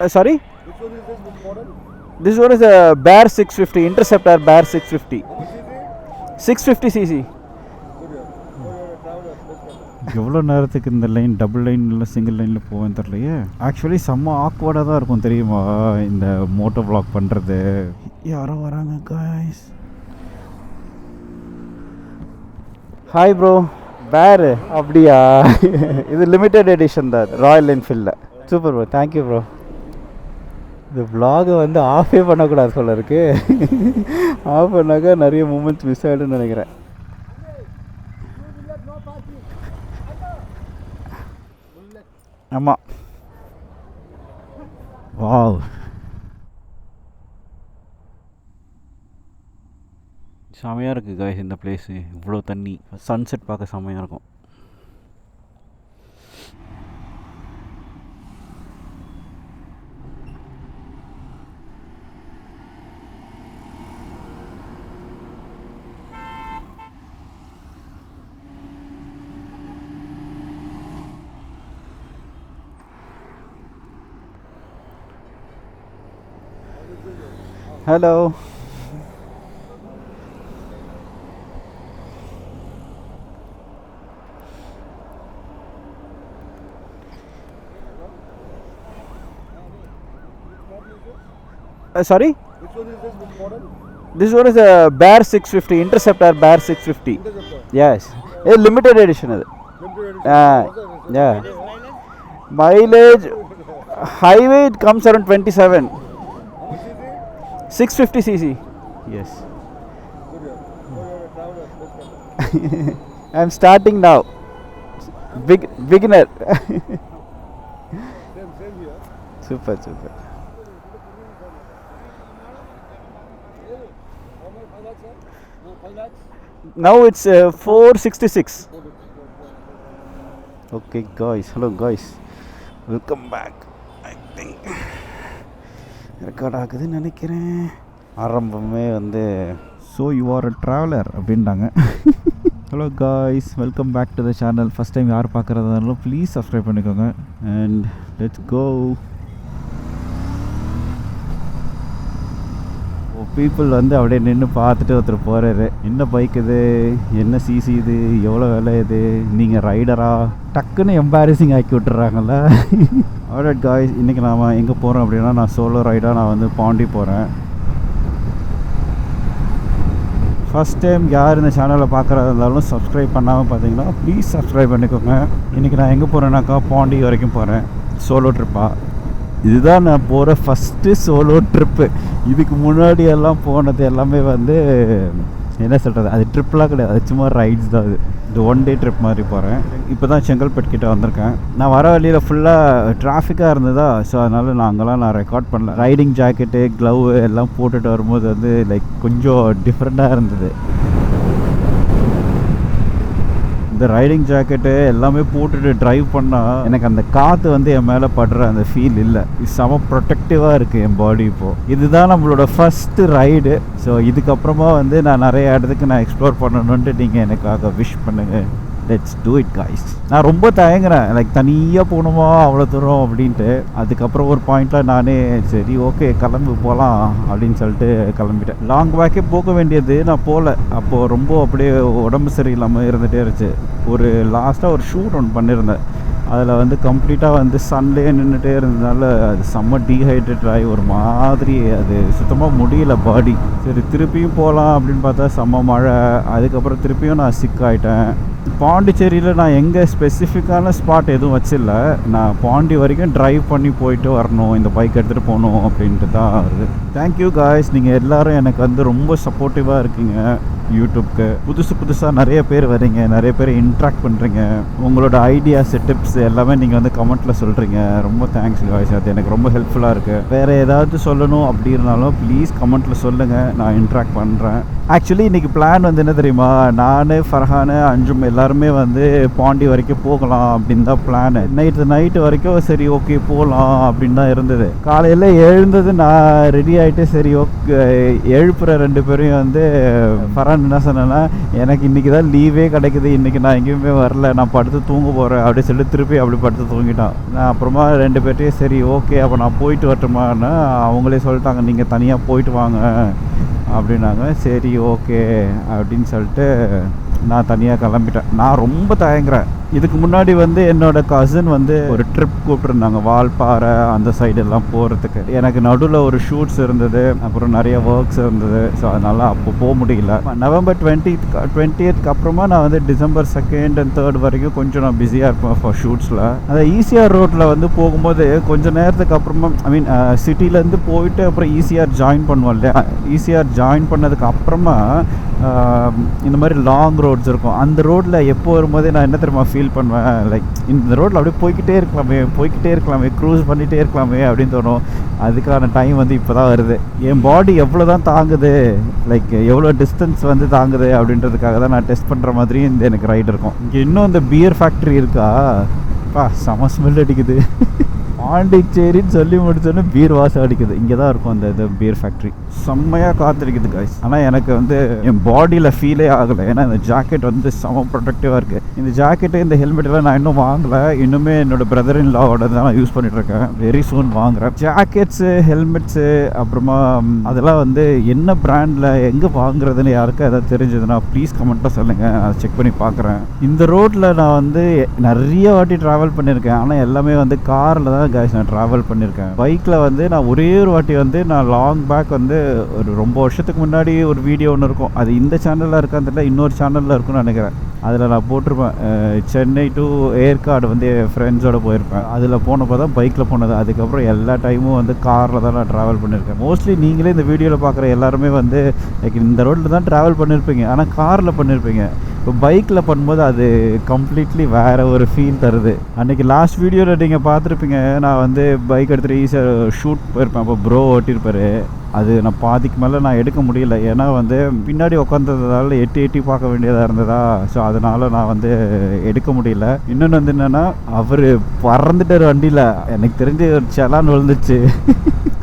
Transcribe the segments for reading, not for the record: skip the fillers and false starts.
Sorry? Which one is this model? This one is a Bear 650, Interceptor Bear 650. 650cc. எவ்வளோ நேரத்துக்கு இந்த line double line இல்லை single லைனில் போவேன் தெரியலையே. ஆக்சுவலி செம்ம ஆக்வர்டாக தான் இருக்கும் தெரியுமா இந்த மோட்டோ வ்ளாக் பண்ணுறது. யாரோ வராங்க காய்ஸ். Hi bro. பேர் அப்படியா? இது லிமிட்டெட் எடிஷன் தான், ராயல் என்ஃபீல்டில். Super bro, thank you bro. இந்த வ்ளாகை வந்து ஆஃபே பண்ணக்கூடாது சொல்ல இருக்கு. ஆஃப் பண்ணாக்கா நிறைய மூமெண்ட்ஸ் மிஸ் ஆகிடுன்னு நினைக்கிறேன். ஆமாம். வாவ், செமையாக இருக்குது காய்ஸ் இந்த பிளேஸு. இவ்வளோ தண்ணி, சன்செட் பார்க்க செமையாக இருக்கும். Hello. Sorry? Which one is this model? This one is a Bear 650, Interceptor Bear 650. Yes. It's limited edition. Yeah. Mileage, highway it comes around 27. 650cc. Yes. I'm starting now. Beginner. Same here. Super. Now it's 466. Okay guys, hello guys, welcome back. I think record ஆகுதுன்னு நினைக்கிறேன். ஆரம்பமே வந்து so you are a traveller அப்படின்ட்டாங்க. Hello guys, welcome back to the channel. First time யார் பார்க்குறதாலும் please subscribe பண்ணிக்கோங்க. And let's go. People வந்து அப்படியே நின்று பார்த்துட்டு ஒருத்தர் போகிறாரு. என்ன பைக் இது, என்ன சிசி இது, எவ்வளோ விலை இது, நீங்கள் ரைடரா, டக்குன்னு எம்பாரசிங் ஆக்கி விட்டுறாங்கல்ல. ஆல்ரைட் காய்ஸ், இன்றைக்கி நாம் எங்கே போகிறோம் அப்படின்னா, நான் சோலோ ரைடாக நான் வந்து பாண்டி போகிறேன். ஃபஸ்ட் டைம் யார் இந்த சேனலில் பார்க்குறதா இருந்தாலும் சப்ஸ்கிரைப் பண்ணாமல் பார்த்தீங்கன்னா ப்ளீஸ் சப்ஸ்கிரைப் பண்ணிக்கோங்க. இன்றைக்கி நான் எங்கே போகிறேன்னாக்கா பாண்டி வரைக்கும் போகிறேன், சோலோ ட்ரிப்பாக. இதுதான் நான் போகிற ஃபஸ்ட்டு சோலோ ட்ரிப்பு. இதுக்கு முன்னாடி எல்லாம் போனது எல்லாமே வந்து என்ன சொல்கிறது, அது ட்ரிப்லாம் கிடையாது, அது சும்மா ரைட்ஸ் தான். இது ஒன் டே ட்ரிப் மாதிரி போகிறேன். இப்போ தான் செங்கல்பட்டு கிட்டே வந்திருக்கேன். நான் வர வழியில் ஃபுல்லாக டிராஃபிக்காக இருந்ததா, ஸோ அதனால் நான் அங்கெல்லாம் நான் ரெக்கார்ட் பண்ணல. ரைடிங் ஜாக்கெட்டு, க்ளவு எல்லாம் போட்டுட்டு வரும்போது வந்து லைக் கொஞ்சம் டிஃப்ரெண்ட்டாக இருந்தது. இந்த ரைடிங் ஜாக்கெட்டு எல்லாமே போட்டுட்டு ட்ரைவ் பண்ணால் எனக்கு அந்த காற்று வந்து என் மேலே படுற அந்த ஃபீல் இல்லை. இது செம ப்ரொடெக்டிவாக இருக்குது என் பாடி. இப்போது இதுதான் நம்மளோட ஃபஸ்ட்டு ரைடு. ஸோ இதுக்கப்புறமா வந்து நான் நிறைய இடத்துக்கு நான் எக்ஸ்ப்ளோர் பண்ணணுன்ட்டு நீங்கள் எனக்காக விஷ் பண்ணுங்கள். Let's do it guys. நான் ரொம்ப தயங்குறேன், லைக் தனியாக போகணுமா அவ்வளோ தூரம் அப்படின்ட்டு. அதுக்கப்புறம் ஒரு பாயிண்டில் நானே சரி ஓகே கிளம்பு போகலாம் அப்படின்னு சொல்லிட்டு கிளம்பிட்டேன். லாங் பேக்கே போக வேண்டியது, நான் போகல. அப்போது ரொம்ப அப்படியே உடம்பு சரியில்லாமல் இருந்துகிட்டே இருந்துச்சு. ஒரு லாஸ்ட்டாக ஒரு ஷூட் ஒன்று பண்ணியிருந்தேன். அதில் வந்து கம்ப்ளீட்டாக வந்து சன்லேயே நின்றுட்டே இருந்ததுனால அது செம்ம டீஹைட்ரேட் ஆகி ஒரு மாதிரி அது சுத்தமாக முடியல பாடி. சரி திருப்பியும் போகலாம் அப்படின்னு பார்த்தா செம்ம மழை. அதுக்கப்புறம் திருப்பியும் நான் சிக் ஆகிட்டேன். பாண்டிச்சேரியில் நான் எங்கே ஸ்பெசிஃபிக்கான ஸ்பாட் எதுவும் வச்சில்ல. நான் பாண்டி வரைக்கும் ட்ரைவ் பண்ணி போயிட்டு வரணும், இந்த பைக் எடுத்துகிட்டு போகணும் அப்படின்ட்டு தான் வருது. தேங்க்யூ காய்ஸ், நீங்கள் எல்லோரும் எனக்கு வந்து ரொம்ப சப்போர்ட்டிவாக இருக்கீங்க. யூடியூப்க்கு புதுசாக நிறைய பேர் வரீங்க, நிறைய பேர் இன்ட்ராக்ட் பண்ணுறீங்க. உங்களோட ஐடியாஸ், டிப்ஸ் எல்லாமே நீங்கள் வந்து கமெண்ட்டில் சொல்கிறீங்க. ரொம்ப தேங்க்ஸ் காய்ஸ், அது எனக்கு ரொம்ப ஹெல்ப்ஃபுல்லாக இருக்குது. வேறு ஏதாவது சொல்லணும் அப்படின்னாலும் ப்ளீஸ் கமெண்ட்டில் சொல்லுங்கள், நான் இன்ட்ராக்ட் பண்ணுறேன். ஆக்சுவலி இன்றைக்கி பிளான் வந்து என்ன தெரியுமா, நான் ஃபர்ஹான் அஞ்சும் எல்லாருமே வந்து பாண்டி வரைக்கும் போகலாம் அப்படின்னு தான் பிளானு. நைட்டு வரைக்கும் சரி ஓகே போகலாம் அப்படின்னு தான் இருந்தது. காலையில் எழுந்தது நான் ரெடி ஆகிட்டு சரி ஓகே எழுப்புற ரெண்டு பேரையும் வந்து ஃபர்ஹான் நான் என்ன சொன்னேன்னா, எனக்கு இன்றைக்கி தான் லீவே கிடைக்குது, இன்றைக்கி நான் எங்கேயுமே வரல, நான் படுத்து தூங்க போகிறேன் அப்படி சொல்லி திருப்பி அப்படி படுத்து தூங்கிட்டான். நான் அப்புறமா 2 பேர்ட்டையும் சரி ஓகே அப்போ நான் போயிட்டு வரட்டுமான்னு அவங்களே சொல்லிட்டாங்க, நீங்கள் தனியாக போயிட்டு வாங்க அப்படின்னாங்க. சரி ஓகே அப்படின்னு சொல்லிட்டு நான் தனியாக கிளம்பிட்டேன். நான் ரொம்ப தயங்குறேன். இதுக்கு முன்னாடி வந்து என்னோடய கசின் வந்து ஒரு ட்ரிப் கூப்பிட்டுருந்தாங்க வால்பாறை அந்த சைடெல்லாம் போகிறதுக்கு. எனக்கு நடுவில் ஒரு ஷூட்ஸ் இருந்தது, அப்புறம் நிறைய ஒர்க்ஸ் இருந்தது. ஸோ அதனால் அப்போ போக முடியல. நவம்பர் 20th அப்புறமா நான் வந்து டிசம்பர் 2nd and 3rd வரைக்கும் கொஞ்சம் நான் பிஸியாக இருப்பேன் ஃபார் ஷூட்ஸில். அந்த ஈசிஆர் ரோட்டில் வந்து போகும்போது கொஞ்சம் நேரத்துக்கு அப்புறமா சிட்டிலேருந்து போயிட்டு அப்புறம் ஈசிஆர் ஜாயின் பண்ணுவோம் இல்லையா, ஈசிஆர் ஜாயின் பண்ணதுக்கு அப்புறமா இந்த மாதிரி லாங் ரோட்ஸ் இருக்கும். அந்த ரோட்டில் எப்போ வரும்போதே நான் என்ன தெரியுமா ஃபீல் பண்ணுவேன், லைக் இந்த ரோட்டில் அப்படியே போய்கிட்டே இருக்கலாமே க்ரூஸ் பண்ணிகிட்டே இருக்கலாமே அப்படின்னு தோணும். அதுக்கான டைம் வந்து இப்போ தான் வருது. என் பாடி எவ்வளோ தான் தாங்குது, லைக் எவ்வளோ டிஸ்டன்ஸ் வந்து தாங்குது அப்படின்றதுக்காக தான் நான் டெஸ்ட் பண்ணுற மாதிரி இந்த எனக்கு ரைடு இருக்கும். இங்கே இன்னும் இந்த பியர் ஃபேக்ட்ரி இருக்கா, செம ஸ்மெல் அடிக்குது. பாண்டிச்சேரின்னு சொல்லி முடிச்சோன்னே பீர் வாசம் அடிக்குது. இங்கே தான் இருக்கும் அந்த பீர் ஃபேக்ட்ரி. செம்மையாக காத்திருக்குது காய்ஸ். ஆனால் எனக்கு வந்து என் பாடியில் ஃபீலே ஆகலை, ஏன்னா இந்த ஜாக்கெட் வந்து செம ப்ரொடக்டிவாக இருக்குது. இந்த ஜாக்கெட்டு இந்த ஹெல்மெட்டெல்லாம் நான் இன்னும் வாங்கலை. இன்னுமே என்னோட பிரதர் இன் லாவோட தான் நான் யூஸ் பண்ணிட்டுருக்கேன். வெரி சூன் வாங்குகிறேன். ஜாக்கெட்ஸு, ஹெல்மெட்ஸு, அப்புறமா அதெல்லாம் வந்து என்ன பிராண்டில் எங்கே வாங்குறதுன்னு யாருக்கும் எதாவது தெரிஞ்சதுன்னா ப்ளீஸ் கமெண்ட்டாக சொல்லுங்கள், அதை செக் பண்ணி பார்க்குறேன். இந்த ரோட்டில் நான் வந்து நிறைய வாட்டி ட்ராவல் பண்ணியிருக்கேன். ஆனால் எல்லாமே வந்து காரில் தான் காய்ஸ் நான் ட்ராவல் பண்ணியிருக்கேன். பைக்கில் வந்து நான் ஒரே ஒரு வாட்டி வந்து நான் லாங் பேக் வந்து ஒரு ரொம்ப வருஷத்துக்கு முன்னாடி ஒரு வீடியோ ஒன்று இருக்கும், அது இந்த சேனலில் இருக்கான்னு தெரியல, இன்னொரு சேனலில் இருக்குன்னு நினைக்கிறேன். அதில் நான் போட்டிருப்பேன், சென்னை டு ஏற்காடு வந்து என் ஃப்ரெண்ட்ஸோடு போயிருப்பேன். அதில் போனப்போ தான் பைக்கில் போனது. அதுக்கப்புறம் எல்லா டைமும் வந்து காரில் தான் நான் ட்ராவல் பண்ணியிருக்கேன். மோஸ்ட்லி நீங்களே இந்த வீடியோவில் பார்க்குற எல்லாருமே வந்து லைக் இந்த ரோட்டில் தான் ட்ராவல் பண்ணியிருப்பீங்க, ஆனால் காரில் பண்ணியிருப்பீங்க. இப்போ பைக்கில் பண்ணும்போது அது கம்ப்ளீட்லி வேறு ஒரு ஃபீல் தருது. அன்றைக்கி லாஸ்ட் வீடியோவில் நீங்கள் பார்த்துருப்பீங்க, நான் வந்து பைக் எடுத்துகிட்டு ஈஸியாக ஷூட் போயிருப்பேன். அப்போ ப்ரோ ஓட்டியிருப்பார். அது நான் பாதிக்கு மேலே நான் எடுக்க முடியல, ஏன்னா வந்து பின்னாடி உட்காந்ததால எட்டி பார்க்க வேண்டியதாக இருந்ததா. ஸோ அதனால் நான் வந்து எடுக்க முடியல. இன்னொன்று வந்து என்னென்னா, அவர் பறந்துட்டார் வண்டியில். எனக்கு தெரிஞ்சு ஒரு செலான் விழுந்துச்சு.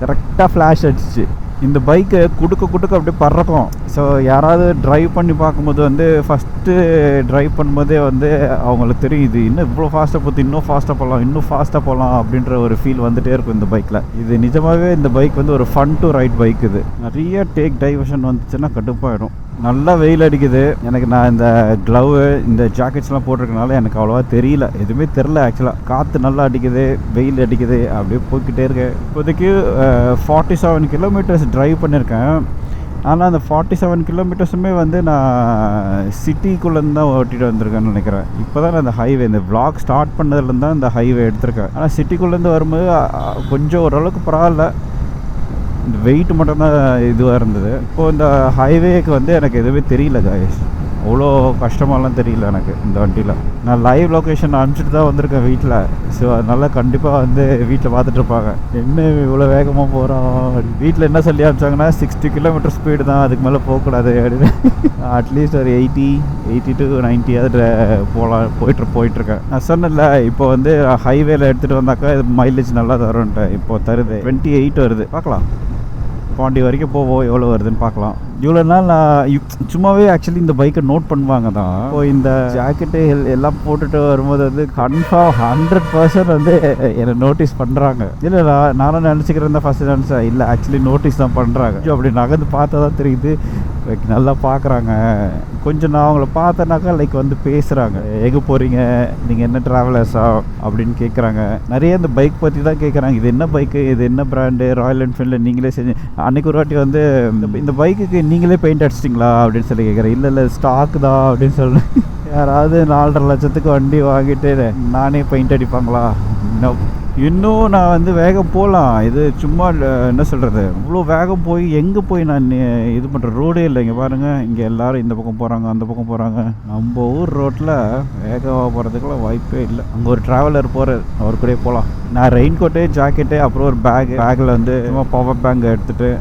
கரெக்டாக ஃப்ளாஷ் அடிச்சிச்சு. இந்த பைக்கை குடுக்க அப்படியே பறக்கும். ஸோ யாராவது ட்ரைவ் பண்ணி பார்க்கும்போது வந்து ஃபஸ்ட்டு ட்ரைவ் பண்ணும்போதே வந்து அவங்களுக்கு தெரியுது, இன்னும் இவ்வளோ ஃபாஸ்ட்டாக போகுது, இன்னும் ஃபாஸ்ட்டாக போகலாம் அப்படின்ற ஒரு ஃபீல் வந்துகிட்டே இருக்கும் இந்த பைக்கில். இது நிஜமாகவே இந்த பைக் வந்து ஒரு ஃபன் டு ரைட் பைக். இது நிறைய டேக் டைவர்ஷன் வந்துச்சுன்னா கடுப்பாயிடும். நல்லா வெயில் அடிக்குது. எனக்கு நான் இந்த க்ளவு இந்த ஜாக்கெட்ஸ்லாம் போட்டிருக்கனால எனக்கு அவ்வளோவா தெரியல, எதுவுமே தெரில. ஆக்சுவலாக காற்று நல்லா அடிக்குது, வெயில் அடிக்குது, அப்படியே போய்கிட்டே இருக்கேன். இப்போதைக்கு 47 கிலோமீட்டர்ஸ் ட்ரைவ் பண்ணியிருக்கேன். ஆனால் அந்த 47 கிலோமீட்டர்ஸுமே வந்து நான் சிட்டிக்குள்ளேருந்து தான் ஓட்டிகிட்டு வந்திருக்கேன்னு நினைக்கிறேன். இப்போ தான் நான் இந்த ஹைவே, இந்த வ்ளாக் ஸ்டார்ட் பண்ணதுலேருந்து தான் இந்த ஹைவே எடுத்திருக்கேன். ஆனால் சிட்டிக்குள்ளேருந்து வரும்போது கொஞ்சம் ஓரளவுக்கு பரவாயில்ல, இந்த வெயிட் மட்டும்தான் இதுவாக இருந்தது. இப்போது இந்த ஹைவேக்கு வந்து எனக்கு எதுவுமே தெரியல காய்ஸ், அவ்வளோ கஷ்டமாலாம் தெரியல எனக்கு இந்த வண்டியில். நான் லைவ் லொக்கேஷன் அனுப்பிச்சிட்டு தான் வந்திருக்கேன் வீட்டில். ஸோ அதனால் கண்டிப்பாக வந்து வீட்டில் பார்த்துட்டு இருப்பாங்க, என்ன இவ்வளோ வேகமாக போகிறோம். வீட்டில் என்ன சொல்லி அனுப்பிச்சாங்கன்னா 60 கிலோமீட்டர் ஸ்பீடு தான், அதுக்கு மேலே போகக்கூடாது அப்படின்னு. அட்லீஸ்ட் ஒரு 80 to 90 போயிட்டுருக்கேன். நான் சொன்னேன்ல, இப்போ வந்து ஹைவேல எடுத்துகிட்டு வந்தாக்கா இது மைலேஜ் நல்லா தரும்ன்ட்டு. இப்போ தருது 28 வருது. பார்க்கலாம், பாண்டி வரைக்கும் போவோம், எவ்வளோ வருதுன்னு பார்க்கலாம். இவ்வளோ நாள் நான் சும்மாவே ஆக்சுவலி இந்த பைக்கை நோட் பண்ணுவாங்க தான். இப்போ இந்த ஜாக்கெட்டு எல்லாம் போட்டுட்டு வரும்போது வந்து கன்ஃபார்ம் 100% வந்து என்னை நோட்டீஸ் பண்ணுறாங்க. இல்லை நானும் நினச்சிக்கிறேன் தான் ஃபஸ்ட்டு நினச்சேன், இல்லை ஆக்சுவலி நோட்டீஸ் தான் பண்ணுறாங்க. அப்படி நகர்ந்து பார்த்தா தான் தெரியுது, லைக் நல்லா பார்க்குறாங்க. கொஞ்சம் நான் அவங்கள பார்த்தேனாக்கா லைக் வந்து பேசுகிறாங்க, எங்கே போகிறீங்க, நீங்கள் என்ன ட்ராவலர்ஸா அப்படின்னு கேட்குறாங்க. நிறைய இந்த பைக் பற்றி தான் கேட்குறாங்க, இது என்ன பைக்கு, இது என்ன பிராண்டு, ராயல் என்ஃபீல்டு நீங்களே செஞ்சு. அன்றைக்கி ஒரு வாட்டி வந்து இந்த பைக்குக்கு நீங்களே பெயிண்ட் அடிச்சிட்டிங்களா அப்படின்னு சொல்லி கேட்குறேன். இல்லை ஸ்டாக் தான் அப்படின்னு சொல்லி. யாராவது 4.5 லட்சத்துக்கு வண்டி வாங்கிட்டு நானே பெயிண்ட் அடிப்பாங்களா? இன்னும் நான் வந்து வேகம் போகலாம். இது சும்மா என்ன சொல்கிறது, இவ்வளோ வேகம் போய் எங்கே போய் நான் இது பண்ணுற ரோடே இல்லை. இங்கே பாருங்கள், இங்கே எல்லோரும் இந்த பக்கம் போகிறாங்க, அந்த பக்கம் போகிறாங்க. நம்ம ஊர் ரோட்டில் வேகமாக போகிறதுக்கெல்லாம் வாய்ப்பே இல்லை. அங்கே ஒரு ட்ராவலர் போகிறார், அவர் கூட போகலாம். நான் ரெயின் கோட்டு, ஜாக்கெட்டு, அப்புறம் ஒரு பேக்கில் வந்து சும்மா பவர் பேங்க் எடுத்துகிட்டு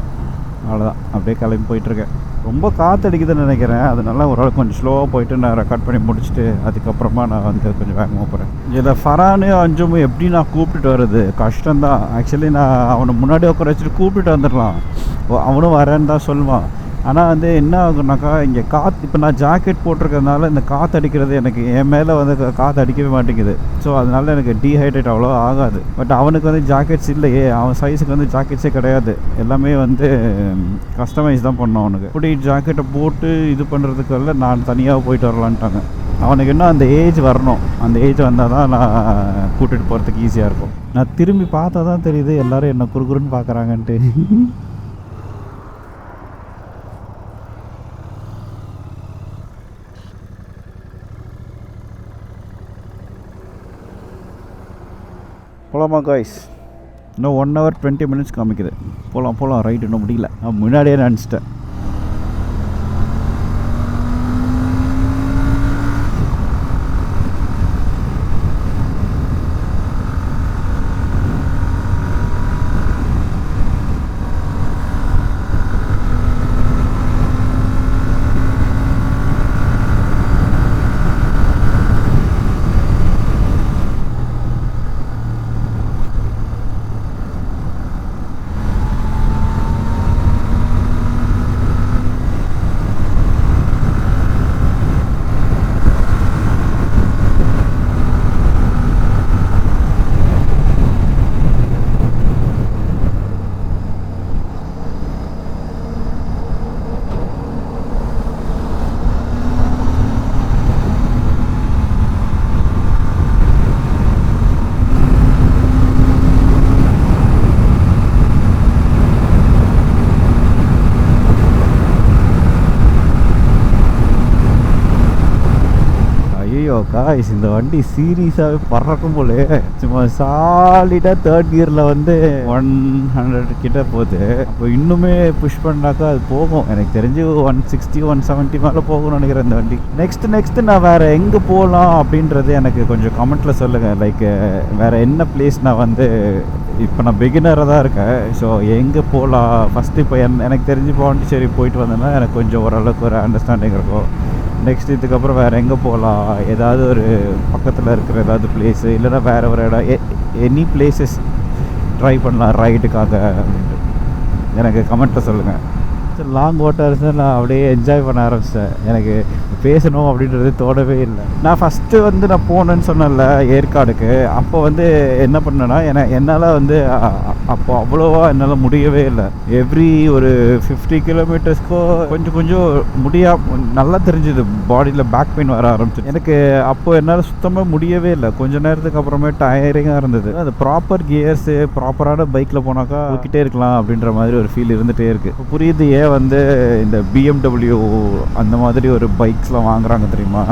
அவ்வளோதான் அப்படியே கிளம்பி போயிட்டுருக்கேன். ரொம்ப காற்றடிக்குதுன்னு நினைக்கிறேன், அதனால ஓரளவுக்கு கொஞ்சம் ஸ்லோவாக போயிட்டு நான் ரெக்கார்ட் பண்ணி முடிச்சுட்டு அதுக்கப்புறமா நான் வந்து கொஞ்சம் வேகமாக போகிறேன். இதில் ஃபரானு அஞ்சுமும் எப்படி நான் கூப்பிட்டுட்டு வர்றது கஷ்டம்தான். ஆக்சுவலி நான் அவனை முன்னாடி உட்கார வச்சுட்டு கூப்பிட்டுட்டு வந்துடலாம், அவனும் வரேன்னு தான் சொல்லுவான். ஆனால் வந்து என்ன ஆகுனாக்கா இங்கே காற்று இப்போ நான் ஜாக்கெட் போட்டிருக்கிறதுனால இந்த காற்று அடிக்கிறது எனக்கு என் மேலே வந்து காற்று அடிக்கவே மாட்டேங்குது. ஸோ அதனால எனக்கு டீஹைட்ரேட் அவ்வளோ ஆகாது. பட் அவனுக்கு வந்து ஜாக்கெட்ஸ் இல்லையே, அவன் சைஸுக்கு வந்து ஜாக்கெட்ஸே கிடையாது. எல்லாமே வந்து கஸ்டமைஸ் தான் பண்ணோம் அவனுக்கு. இப்படி ஜாக்கெட்டை போட்டு இது பண்ணுறதுக்குள்ள நான் தனியாக போயிட்டு வரலான்ட்டாங்க. அவனுக்கு இன்னும் அந்த ஏஜ் வரணும். அந்த ஏஜ் வந்தால் தான் நான் கூட்டிகிட்டு போகிறதுக்கு ஈஸியாக இருக்கும். நான் திரும்பி பார்த்தா தான் தெரியுது எல்லோரும் என்ன குறுகுறுன்னு பார்க்குறாங்கன்ட்டு. போகலாமா காய்ஸ்? இன்னும் 1 hour 20 minutes காமிக்குது. போகலாம் ரைட். இன்னும் முடியல, நான் முன்னாடியே நினச்சிட்டேன். காய்ஸ் இந்த வண்டி சீரியஸாகவே பறக்கும் போலே. சும்மா சாலிடாக 3rd gearல வந்து 100 கிட்ட போகுது. அப்போ இன்னுமே புஷ் பண்ணாக்கா அது போகும். எனக்கு தெரிஞ்சு 160 170 மேலே போகும்னு நினைக்கிறேன் இந்த வண்டி. நெக்ஸ்ட் நான் வேறு எங்கே போகலாம் அப்படின்றது எனக்கு கொஞ்சம் கமெண்ட்டில் சொல்லுங்கள். லைக் வேறு என்ன பிளேஸ் நான் வந்து இப்போ நான் பிகினராக தான் இருக்கேன். ஸோ எங்கே போகலாம் ஃபஸ்ட்டு இப்போ எனக்கு தெரிஞ்சு பாண்டிச்சேரி போயிட்டு வந்தேன்னா எனக்கு கொஞ்சம் ஓரளவுக்கு ஒரு அண்டர்ஸ்டாண்டிங் இருக்கும். நெக்ஸ்ட் இதுக்கப்புறம் வேறு எங்கே போகலாம், ஏதாவது ஒரு பக்கத்தில் இருக்கிற ஏதாவது பிளேஸு இல்லைன்னா வேறு ஒரு இடம், எனி பிளேஸஸ் ட்ரை பண்ணலாம் ரைடுக்காக அப்படின்ட்டு எனக்கு கமெண்ட்டில் சொல்லுங்கள். லாங் வாட்டர்ஸை நான் அப்படியே என்ஜாய் பண்ண ஆரம்பித்தேன். எனக்கு பேசணும் அப்படின்றது தோணவே இல்லை. நான் ஃபஸ்ட்டு வந்து நான் போனேன்னு சொன்னேன்ல ஏற்காடுக்கு. அப்போ வந்து என்ன பண்ணேன்னா என்னால் வந்து அப்போ அவ்வளோவா என்னால் முடியவே இல்லை. எவ்ரி ஒரு 50 கிலோமீட்டர்ஸ்க்கோ கொஞ்சம் நல்லா தெரிஞ்சுது, பாடியில் பேக் பெயின் வர ஆரம்பிச்சு. எனக்கு அப்போது என்னால் சுத்தமாக முடியவே இல்லை. கொஞ்சம் நேரத்துக்கு அப்புறமே டயரிங்காக இருந்தது. அந்த ப்ராப்பர் கியர்ஸு ப்ராப்பரான பைக்கில் போனாக்கா போய்கிட்டே இருக்கலாம் அப்படின்ற மாதிரி ஒரு ஃபீல் இருந்துகிட்டே இருக்குது. புரியுது ஏன் வந்து இந்த BMW அந்த மாதிரி ஒரு பைக்ஸ்லாம் வாங்குறாங்க தெரியுமா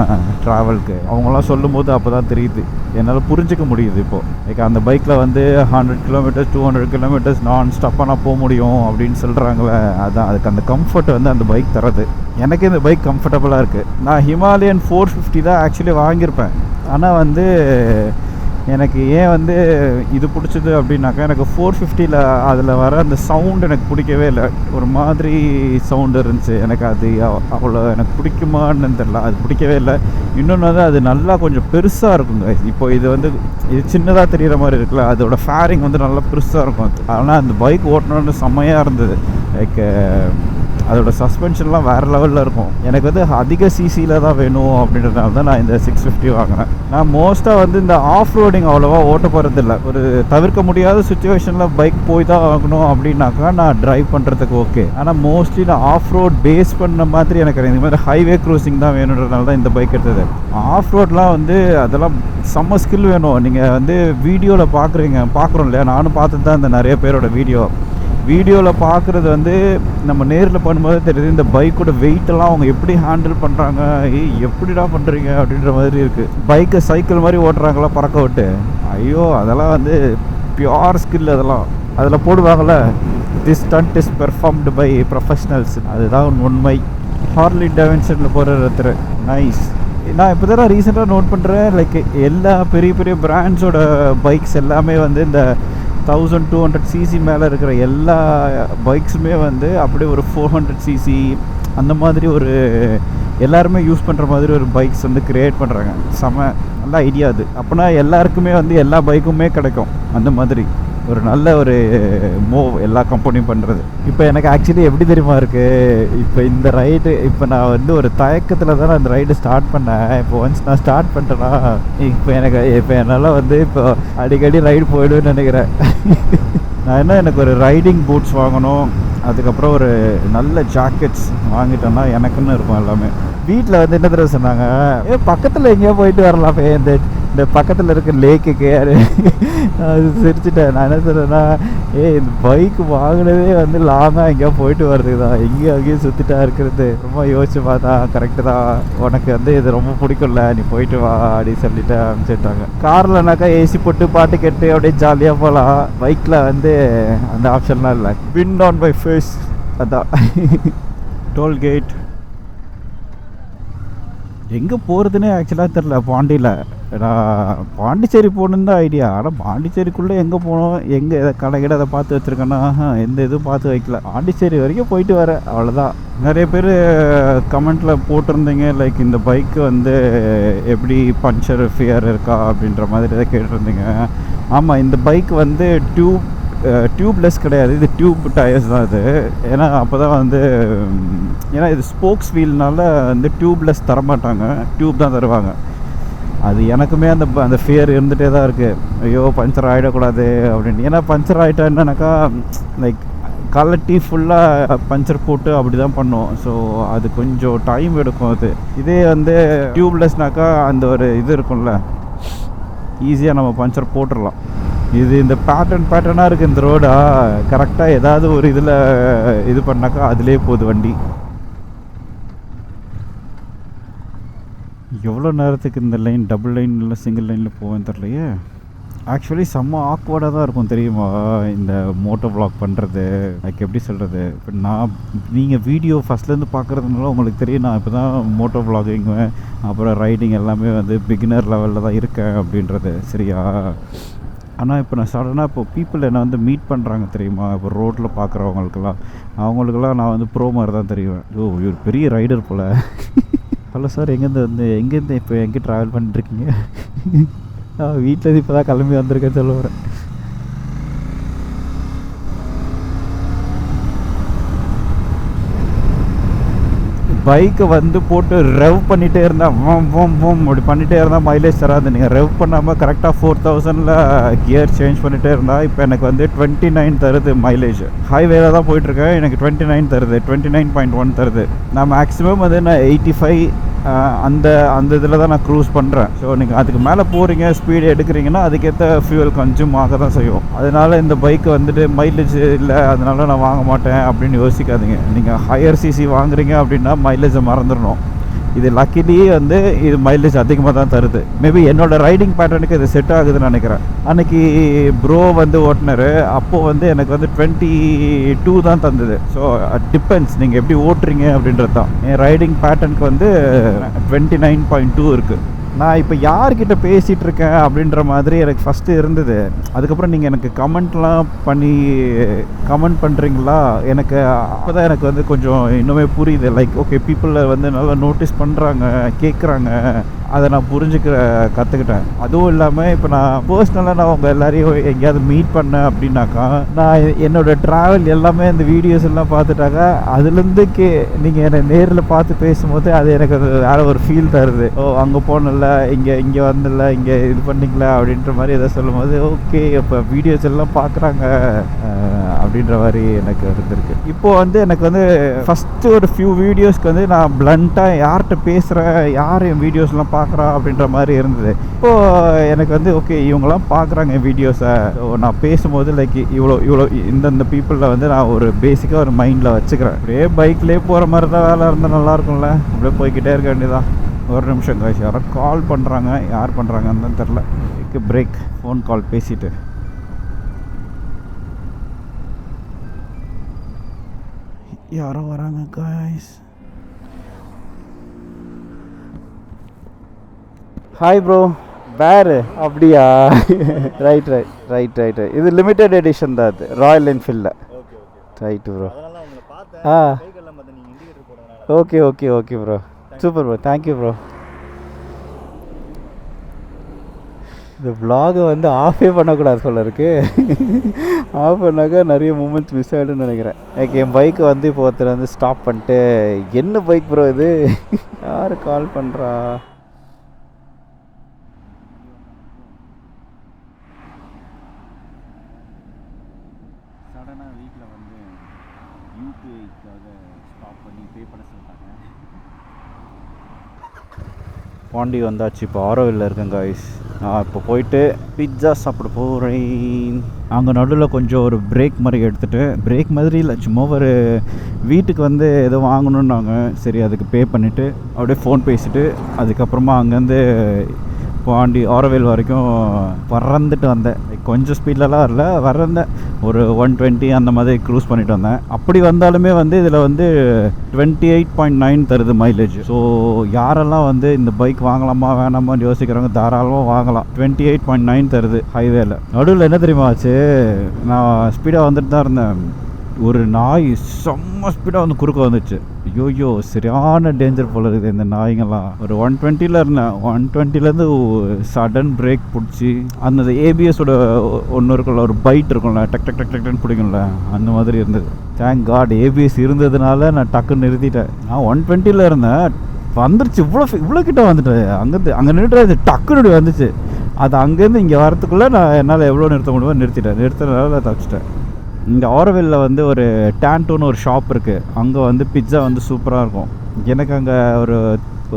ட்ராவலுக்கு. அவங்களாம் சொல்லும் போது அப்போ தான் தெரியுது, என்னால் புரிஞ்சிக்க முடியுது. இப்போது லைக் அந்த பைக்கில் வந்து 100 கிலோமீட்டர்ஸ் 200 கிலோமீட்டர்ஸ் நான் ஸ்டாப்பாக நான் போக முடியும் அப்படின்னு சொல்கிறாங்களே. அதான் அதுக்கு அந்த கம்ஃபர்ட் வந்து அந்த பைக் தரது. எனக்கு இந்த பைக் கம்ஃபர்டபுளாக இருக்குது. நான் ஹிமாலயன் 450 தான் ஆக்சுவலி வாங்கியிருப்பேன். ஆனால் வந்து எனக்கு ஏன் வந்து இது பிடிச்சது அப்படின்னாக்கா, எனக்கு 450ல் அதில் வர அந்த சவுண்ட் எனக்கு பிடிக்கவே இல்லை. ஒரு மாதிரி சவுண்டு இருந்துச்சு. எனக்கு அது அவ்வளோ எனக்கு பிடிக்குமான்னு தெரில, அது பிடிக்கவே இல்லை. இன்னொன்று வந்து அது நல்லா கொஞ்சம் பெருசாக இருக்குங்க. இப்போ இது வந்து இது சின்னதாக தெரிகிற மாதிரி இருக்குல்ல, அதோட ஃபேரிங் வந்து நல்லா பெருசாக இருக்கும். ஆனால் அந்த பைக் ஓட்டணுன்னு செம்மையாக இருந்தது. லைக் அதோட சஸ்பென்ஷன்லாம் வேறு லெவலில் இருக்கும். எனக்கு வந்து அதிக சிசியில் தான் வேணும் அப்படின்றதுனால தான் நான் இந்த 650 வாங்கினேன். நான் மோஸ்ட்டாக வந்து இந்த ஆஃப் ரோடிங் அவ்வளோவா ஓட்ட போகிறதில்ல. ஒரு தவிர்க்க முடியாத சுச்சுவேஷனில் பைக் போய் தான் வாங்கணும் அப்படின்னாக்கா நான் ட்ரைவ் பண்ணுறதுக்கு ஓகே. ஆனால் மோஸ்ட்லி நான் ஆஃப் ரோட் பேஸ் பண்ண மாதிரி எனக்கு இந்த மாதிரி ஹைவே க்ரூசிங் தான் வேணுன்றதுனால தான் இந்த பைக் எடுத்தது. ஆஃப் ரோட்லாம் வந்து அதெல்லாம் செம்ம ஸ்கில் வேணும். நீங்கள் வந்து வீடியோவில் பார்க்குறோம் இல்லையா, நானும் பார்த்துட்டு தான் இந்த நிறைய பேரோட வீடியோவில் பார்க்குறது வந்து நம்ம நேரில் பண்ணும்போது தெரியுது இந்த பைக்கோட வெயிட்டெல்லாம் அவங்க எப்படி ஹேண்டில் பண்ணுறாங்க, எப்படிடா பண்ணுறீங்க அப்படின்ற மாதிரி இருக்குது. பைக்கை சைக்கிள் மாதிரி ஓட்டுறாங்களா பறக்க விட்டு. ஐயோ அதெல்லாம் வந்து பியூர் ஸ்கில். அதெல்லாம் அதில் போடுவாங்கள்ல, this stunt is performed by professionals. அதுதான் உண்மை. ஹார்லி டேவிட்சனில் போகிற ஒருத்தர் நைஸ். நான் இப்போ தான் ரீசெண்டாக நோட் பண்ணுறேன், லைக் எல்லா பெரிய பிராண்ட்ஸோட பைக்ஸ் எல்லாமே வந்து இந்த 1200cc மேலே இருக்கிற எல்லா பைக்ஸுமே வந்து அப்படியே ஒரு 400cc அந்த மாதிரி ஒரு எல்லாருமே யூஸ் பண்ணுற மாதிரி ஒரு பைக்ஸ் வந்து க்ரியேட் பண்ணுறாங்க. செம நல்ல ஐடியா அது. அப்போனா எல்லாருக்குமே வந்து எல்லா பைக்குமே கிடைக்கும் அந்த மாதிரி. ஒரு நல்ல ஒரு மூவ் எல்லா கம்பெனியும் பண்ணுறது. இப்போ எனக்கு ஆக்சுவலி எப்படி தெரியுமா இருக்குது, இப்போ இந்த ரைடு இப்போ நான் வந்து ஒரு தயக்கத்தில் தான் அந்த ரைடு ஸ்டார்ட் பண்ணேன். இப்போ ஒன்ஸ் நான் ஸ்டார்ட் பண்ணிட்டேன்னா இப்போ என்னால் வந்து இப்போ அடிக்கடி ரைடு போயிடுவேன்னு நினைக்கிறேன். நான் எனக்கு ஒரு ரைடிங் பூட்ஸ் வாங்கணும், அதுக்கப்புறம் ஒரு நல்ல ஜாக்கெட்ஸ் வாங்கிட்டோன்னா எனக்குன்னு இருக்கும் எல்லாமே. வீட்டில் வந்து என்ன தடவை சொன்னாங்க, பக்கத்தில் எங்கேயோ போயிட்டு வரலாமே இந்த பக்கத்தில் இருக்க லேக்குக்கு. அது சிரிச்சுட்டேன். நான் என்ன சொல்கிறேன்னா, இந்த பைக் வாங்கினதே வந்து லாங்காக எங்கேயோ போயிட்டு வர்றதுக்கு தான், எங்கேயும் அங்கேயும் சுற்றிட்டா இருக்கிறது. ரொம்ப யோசிச்சு பார்த்தா கரெக்டு தான், உனக்கு வந்து இது ரொம்ப பிடிக்கும்ல, நீ போயிட்டு வா அப்படின்னு சொல்லிட்டு அனுப்பிச்சிட்டாங்க. கார்லனாக்கா ஏசி போட்டு பாட்டு கேட்டு அப்படியே ஜாலியாக போகலாம். பைக்கில் வந்து அந்த ஆப்ஷன்லாம் இல்லை. Wind on my face. அதான் டோல்கேட். எங்கே போகிறதுனே ஆக்சுவலாக தெரில. பாண்டியில் நான் பாண்டிச்சேரி போகணுன்னு தான் ஐடியா. ஆனால் பாண்டிச்சேரிக்குள்ளே எங்கே போகணும், எங்கே எதை கடைக்கிட அதை பார்த்து வச்சுருக்கேன்னா எந்த இதுவும் பார்த்து வைக்கல. பாண்டிச்சேரி வரைக்கும் போயிட்டு வரேன், அவ்வளோதான். நிறைய பேர் கமெண்ட்டில் போட்டிருந்தீங்க, லைக் இந்த பைக்கு வந்து எப்படி பஞ்சர் ஃபியர் இருக்கா அப்படின்ற மாதிரி தான் கேட்டிருந்தீங்க. ஆமாம், இந்த பைக் வந்து டியூப்லெஸ் கிடையாது, இது டியூப் டயர்ஸ் தான் இது. ஏன்னா அப்போ தான் வந்து, ஏன்னா இது ஸ்போக்ஸ் வீல்னால வந்து டியூப்லெஸ் தரமாட்டாங்க, டியூப் தான் தருவாங்க. அது எனக்குமே அந்த ஃபியர் இருந்துகிட்டே தான் இருக்குது, ஐயோ பஞ்சர் ஆகிடக்கூடாது அப்படின்னு. ஏன்னா பஞ்சர் ஆகிட்டா என்னன்னாக்கா, லைக் கலட்டி ஃபுல்லாக பஞ்சர் போட்டு அப்படி தான் பண்ணும். ஸோ அது கொஞ்சம் டைம் எடுக்கும். அது இதே வந்து டியூப்லெஸ்னாக்கா அந்த ஒரு இது இருக்கும்ல, ஈஸியாக நம்ம பஞ்சர் போட்டுடலாம். இது இந்த பேட்டர்னாக இருக்குது இந்த ரோடா. கரெக்டாக ஏதாவது ஒரு இதில் இது பண்ணாக்கா அதிலே போகுது வண்டி. எவ்வளோ நேரத்துக்கு இந்த லைன் டபுள் லைன் இல்லை சிங்கிள் லைனில் போவேன்னு தெரியலையே. ஆக்சுவலி செம்ம ஆக்வர்டாக தான் இருக்கும் தெரியுமா இந்த மோட்டோ வ்ளாக் பண்ணுறது. லைக் எப்படி சொல்கிறது, இப்போ நீங்கள் வீடியோ ஃபஸ்ட்லேருந்து பார்க்குறதுனால உங்களுக்கு தெரியும் நான் இப்போ தான் மோட்டோ வ்ளாகிங்கு அப்புறம் ரைடிங் எல்லாமே வந்து பிகினர் லெவலில் தான் இருக்கேன் அப்படின்றது, சரியா? ஆனால் இப்போ நான் சடனாக இப்போ பீப்புள் என்னை வந்து மீட் பண்ணுறாங்க தெரியுமா, இப்போ ரோட்டில் அவங்களுக்கெல்லாம் நான் வந்து ப்ரோ மாதிரி தான் தெரியுவேன். ஓ இவர் பெரிய ரைடர் போல். ஹலோ சார், எங்கேருந்து இப்போ எங்கே ட்ராவல் பண்ணிட்டுருக்கீங்க? வீட்டில் இப்போ தான் கிளம்பி வந்திருக்கேன்னு சொல்ல வரேன். பைக்கை வந்து போட்டு ரெவ் பண்ணிகிட்டே இருந்தால் அப்படி பண்ணிகிட்டே இருந்தால் மைலேஜ் தராது. நீங்கள் ரெவ் பண்ணாமல் கரெக்டாக 4000 கியர் சேஞ்ச் பண்ணிகிட்டே இருந்தால் இப்போ எனக்கு வந்து 29 தருது மைலேஜ். ஹைவேல தான் போயிட்டுருக்கேன், எனக்கு 29 தருது, 29.1 தருது. நான் மேக்ஸிமம் வந்து நான் 85 அந்த இதில் தான் நான் க்ரூஸ் பண்ணுறேன். ஸோ நீங்கள் அதுக்கு மேலே போகிறீங்க, ஸ்பீடு எடுக்கிறீங்கன்னா அதுக்கேற்ற ஃபியூவல் கன்சியூம் ஆக தான் செய்யும். அதனால் இந்த பைக்கு வந்துட்டு மைலேஜ் இல்லை அதனால நான் வாங்க மாட்டேன் அப்படின்னு யோசிக்காதீங்க. நீங்கள் ஹையர் சிசி வாங்குறீங்க அப்படின்னா மைலேஜை மறந்துடணும். இது லக்கிலி வந்து இது மைலேஜ் அதிகமாக தான் தருது. மேபி என்னோடய ரைடிங் பேட்டர்னுக்கு இது செட் ஆகுதுன்னு நினைக்கிறேன். அன்றைக்கி ப்ரோ வந்து ஓட்டுனார், அப்போது வந்து எனக்கு வந்து 22 தான் தந்தது. ஸோ டிபெண்ட்ஸ் நீங்கள் எப்படி ஓட்டுறீங்க அப்படின்றது தான். என் ரைடிங் பேட்டர்னுக்கு வந்து 29.2 இருக்குது. நான் இப்போ யார்கிட்ட பேசிகிட்டு இருக்கேன் அப்படின்ற மாதிரி எனக்கு ஃபஸ்ட்டு இருந்தது. அதுக்கப்புறம் நீங்கள் எனக்கு கமெண்ட் பண்ணுறீங்களா, எனக்கு அப்போ தான் எனக்கு வந்து கொஞ்சம் இன்னுமே புரியுது. லைக் ஓகே, பீப்புளை வந்து நல்லா நோட்டீஸ் பண்ணுறாங்க, கேட்குறாங்க, அதை நான் கற்றுக்கிட்டேன். அதுவும் இல்லாமல் இப்போ நான் பர்சனலாக நான் உங்கள் எல்லாரையும் எங்கேயாவது மீட் பண்ணேன் அப்படின்னாக்கா, நான் என்னோடய ட்ராவல் எல்லாமே இந்த வீடியோஸ் எல்லாம் பார்த்துட்டாக்கா அதுலேருந்து நீங்கள் என்னை நேரில் பார்த்து பேசும்போது அது எனக்கு வேறு ஒரு ஃபீல் தருது. ஓ அங்கே போனல, இங்கே வந்தல, இங்கே இது பண்ணிங்களா அப்படின்ற மாதிரி எதாவது சொல்லும் போது ஓகே இப்போ வீடியோஸ் எல்லாம் பார்க்குறாங்க அப்படின்ற மாதிரி எனக்கு இருந்திருக்கு. இப்போது வந்து எனக்கு வந்து ஃபஸ்ட்டு ஒரு ஃபியூ வீடியோஸ்க்கு வந்து நான் பிளண்ட்டாக யார்கிட்ட பேசுகிறேன், யார் என் வீடியோஸ்லாம் பார்க்குறா அப்படின்ற மாதிரி இருந்தது. இப்போது எனக்கு வந்து ஓகே இவங்கெல்லாம் பார்க்குறாங்க வீடியோஸை, நான் பேசும்போது லைக் இவ்வளோ இந்தந்த பீப்புளில் வந்து நான் ஒரு பேசிக்காக ஒரு மைண்டில் வச்சுக்கிறேன். அப்படியே பைக்லேயே போகிற மாதிரி தான் வேலை இருந்தால் நல்லாயிருக்கும்ல, அப்படியே போய்கிட்டே இருக்க வேண்டியதான். ஒரு நிமிஷம் காய்ச்சி யாரோ கால் பண்ணுறாங்க, யார் பண்ணுறாங்கன்னு தான் தெரில. பிரேக், ஃபோன் கால் பேசிட்டு யாரோ வராங்க காய்ஸ். ஹாய் ப்ரோ, பேரு அப்படியா? ரைட். இது லிமிட்டெட் எடிஷன் தான், அது ராயல் என்ஃபீல்டில். Right bro. Okay bro, super bro, thank you bro. இந்த vlog வந்து ஆஃபே பண்ணக்கூடாது போல இருக்கு. ஆஃப் பண்ணாக்கா நிறைய மூமெண்ட்ஸ் மிஸ் ஆகிடும்னு நினைக்கிறேன். எனக்கு என் பைக்கை வந்து இப்போ ஒருத்தர் வந்து ஸ்டாப் பண்ணிட்டு, என்ன பைக் ப்ரோ இது, யார் கால் பண்ணுறா? சடனாக வீட்டில் வந்து யூபிஐக்காக ஸ்டாப் பண்ணி பே பண்ண சொல்லிட்டாங்க. பாண்டி வந்தாச்சு. இப்போ ஆரோவில் இருக்கேன் காய்ஸ். நான் இப்போ போயிட்டு பிட்ஸா சாப்பிட போகிறேன். அங்கே நடுவில் கொஞ்சம் ஒரு பிரேக் மாதிரி எடுத்துகிட்டு, பிரேக் மாதிரி இல்லை, சும்மா ஒரு வீட்டுக்கு வந்து ஏதோ வாங்கணுன்னாங்க. சரி அதுக்கு பே பண்ணிவிட்டு அப்படியே ஃபோன் பேசிவிட்டு அதுக்கப்புறமா அங்கேருந்து பாண்டி ஆரோவில் வரைக்கும் பறந்துட்டு வந்தேன். கொஞ்சம் ஸ்பீட்லலாம் வரேன் ஒரு 120 அந்த மாதிரி க்ரூஸ் பண்ணிட்டு வந்தேன். அப்படி வந்தாலுமே வந்து இதில் வந்து 28.9 தருது மைலேஜ். ஸோ யாரெல்லாம் வந்து இந்த பைக் வாங்கலாமா வேணாமான்னு யோசிக்கிறவங்க தாராளமாக வாங்கலாம். 28.9 தருது ஹைவேல. நடுவில் என்ன தெரியுமா ஆச்சு, நான் ஸ்பீடாக வந்துட்டு தான் இருந்தேன். ஒரு நாய் செம்ம ஸ்பீடாக வந்து குறுக்க வந்துச்சு. ஐயோயோ சரியான டேஞ்சர் போல் இருக்குது இந்த நாய்ங்கெல்லாம். ஒரு 120 இருந்தேன். 120லேருந்து சடன் பிரேக் பிடிச்சி அந்த ஏபிஎஸோட ஒன்று இருக்கும்ல, ஒரு பைட் இருக்கும்ல, டக் டக் டக் டக்னு பிடிக்கும்ல, அந்த மாதிரி இருந்தது. தேங்க் காட் ஏபிஎஸ் இருந்ததுனால நான் டக்குன்னு நிறுத்திட்டேன். நான் 120 இருந்தேன், வந்துருச்சு. இவ்வளோ கிட்ட வந்துட்டேன். அங்கே நின்றுட்டு டக்குன்னு வந்துச்சு. அது அங்கேருந்து இங்கே வரத்துக்குள்ளே நான் என்னால் எவ்வளோ நிறுத்த முடியுமோ நிறுத்தினால தப்பிச்சிட்டேன். இங்கே ஆரோவில்ல வந்து ஒரு டேண்டோன்னு ஒரு ஷாப் இருக்குது. அங்கே வந்து பிட்ஸா வந்து சூப்பராக இருக்கும். எனக்கு அங்கே ஒரு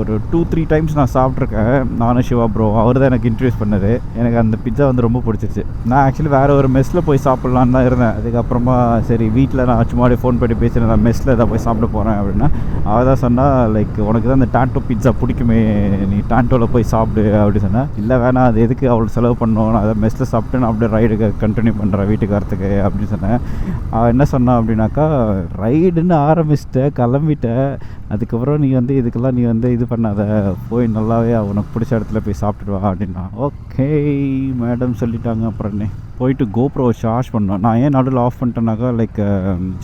2-3 டைம்ஸ் நான் சாப்பிட்ருக்கேன். நானும் சிவா ப்ரோ, அவர் தான் எனக்கு இன்ட்ரடியூஸ் பண்ணது. எனக்கு அந்த பிட்ஸா வந்து ரொம்ப பிடிச்சிச்சு. நான் ஆக்சுவலி வேறு ஒரு மெஸ்ஸில் போய் சாப்பிட்லான்னு தான் இருந்தேன். அதுக்கப்புறமா சரி வீட்டில் நான் சும்மா ஃபோன் பண்ணி பேசுகிறேன், நான் மெஸ்ஸில் எதாவது போய் சாப்பிட போகிறேன் அப்படின்னா, அவள் தான் சொன்னால் லைக் உனக்கு தான் இந்த டாண்டோ பிட்ஸா பிடிக்குமே, நீ டாண்டோவில் போய் சாப்பிடு அப்படி சொன்னேன். இல்லை வேணாம், அது எதுக்கு அவ்வளோ செலவு பண்ணணும், நான் அதை மெஸ்ஸில் சாப்பிட்டு நான் அப்படியே ரைடுக்கு கண்டினியூ பண்ணுறேன் வீட்டுக்கு வரத்துக்கு அப்படின்னு சொன்னேன். அவள் என்ன சொன்னான் அப்படின்னாக்கா, ரைடுன்னு ஆரம்பிச்சிட்டேன், கிளம்பிட்டேன், அதுக்கப்புறம் நீ வந்து இதுக்கெல்லாம் நீ வந்து இது பண்ணாத, போய் நல்லாவே உனக்கு பிடிச்ச இடத்துல போய் சாப்பிட்டுடுவா அப்படின்னா. ஓகே மேடம் சொல்லிட்டாங்க. அப்புறம் என்ன போயிட்டு கோப்ரோ சார்ஜ் பண்ணோம். நான் ஏன் நடுவில் ஆஃப் பண்ணிட்டேன்னாக்கா லைக்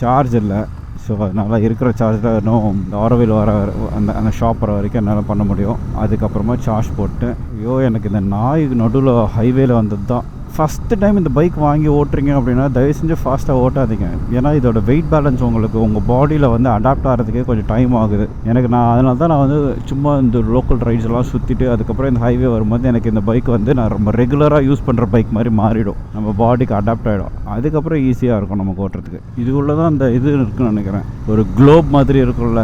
சார்ஜ் இல்லை. ஸோ அதனால் இருக்கிற சார்ஜில் இன்னும் ஆரோவில் வர அந்த ஷாப் வர வரைக்கும் என்னால் பண்ண முடியும். அதுக்கப்புறமா சார்ஜ் போட்டு, ஐயோ எனக்கு இந்த நாய் நடுவில் ஹைவேல வந்தது தான் ஃபஸ்ட்டு டைம். இந்த பைக் வாங்கி ஓட்டுறீங்க அப்படின்னா தயவு செஞ்சு ஃபாஸ்ட்டாக ஓட்டாதீங்க. ஏன்னா இதோட வெயிட் பேலன்ஸ் உங்களுக்கு உங்கள் பாடியில் வந்து அடாப்ட் ஆகிறதுக்கே கொஞ்சம் டைம் ஆகுது. அதனால தான் நான் வந்து சும்மா இந்த லோக்கல் ரைட்ஸ் எல்லாம் சுற்றிட்டு அதுக்கப்புறம் இந்த ஹைவே வரும்போது எனக்கு இந்த பைக் வந்து நான் ரொம்ப ரெகுலராக யூஸ் பண்ணுற பைக் மாதிரி மாறிடும். நம்ம பாடிக்கு அடாப்ட் ஆகிடும். அதுக்கப்புறம் ஈஸியாக இருக்கும் நமக்கு ஓட்டுறதுக்கு. இதுக்குள்ளே தான் அந்த இது இருக்குன்னு நினைக்கிறேன். ஒரு குளோப் மாதிரி இருக்கும்ல,